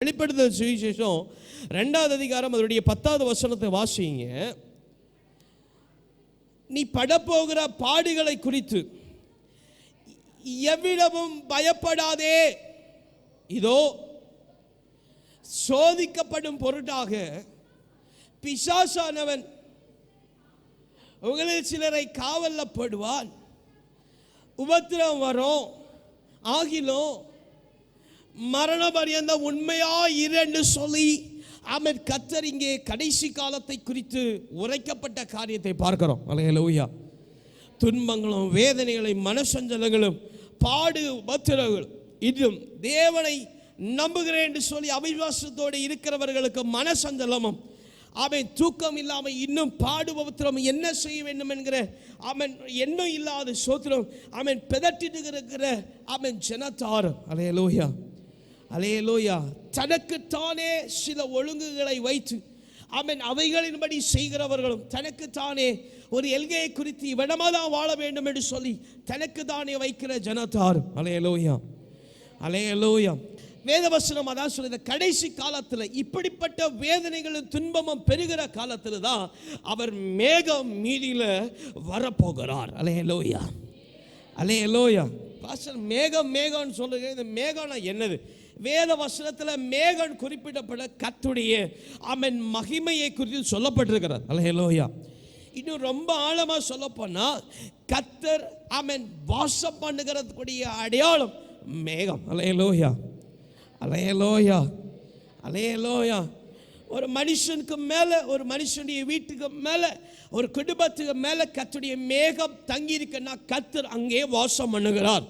வெளிப்படுத்தல் சுவிசேஷம் 2வது அதிகாரம் அதனுடைய 10வது வசனத்தை வாசிங்க. நீ படப்போகிற பாடுகளை குறித்து எவ்விடமும் பயப்படாதே, இதோ சோதிக்கப்படும் பொருட்டாக பிசாசானவன் உங்களில் சிலரை காவல்ல போடுவான், உபத்திரம் வரும், ஆகிலும் மரண பரியந்த உண்மையா இரண்டு சொல்லி அவன் கர்த்தர் இங்கே கடைசி காலத்தை குறித்து உரைக்கப்பட்ட காரியத்தை பார்க்கிறோம். அல்லேலூயா. துன்பங்களும் வேதனைகளும் மனசஞ்சலங்களும் பாடு உபத்திரங்களும் இதுவும் தேவனை நம்புகிறேன் என்று சொல்லி அவிசுவாசத்தோடு இருக்கிறவர்களுக்கு மனசஞ்சலமும் அவன் தூக்கம் இல்லாமல் இன்னும் பாடு உபத்திரம் என்ன செய்ய வேண்டும் என்கிற அவன் எண்ணம் இல்லாத சோத்திரம் அவன் பிதற்றிட்டு இருக்கிற அவன் ஜனத்தாரும். அல்லேலூயா அல்லேலூயா. தனக்குத்தானே சில ஒழுங்குகளை வைத்து அவன் அவைகளின்படி செய்கிறவர்களும் தனக்குத்தானே ஒரு எல்கையை குறித்து இவ்விடமாக தான் வாழ வேண்டும் என்று சொல்லி தனக்கு தானே வைக்கிற ஜனத்தாரும். அல்லேலூயா அல்லேலூயா. வேதவசனம் அதான் சொல்லுது, கடைசி காலத்தில் இப்படிப்பட்ட வேதனைகளும் துன்பமும் பெருகிற காலத்தில் தான் அவர் மேகம் மீதியில் வரப்போகிறார். அல்லேலூயா அல்லேலூயா. பாஸ்டர் மேகம் மேகம்னு சொல்லுங்க, இந்த மேகம்னா என்னது? வேத வசனத்தில் மேகம் குறிப்பிடப்பட கர்த்தருடைய அவன் மகிமையை குறித்து சொல்லப்பட்டிருக்கிறார். அல்லேலூயா. இன்னும் ரொம்ப ஆழமாக சொல்ல போனால் கர்த்தர் அவன் வாசம் பண்ணுகிறதுக்குரிய அடையாளம் மேகம். அல்லேலூயா அல்லேலூயா அல்லேலூயா. ஒரு மனுஷனுக்கு மேலே, ஒரு மனுஷனுடைய வீட்டுக்கு மேலே, ஒரு குடும்பத்துக்கு மேலே கர்த்தருடைய மேகம் தங்கி இருக்குன்னா கர்த்தர் அங்கே வாசம் பண்ணுகிறார்.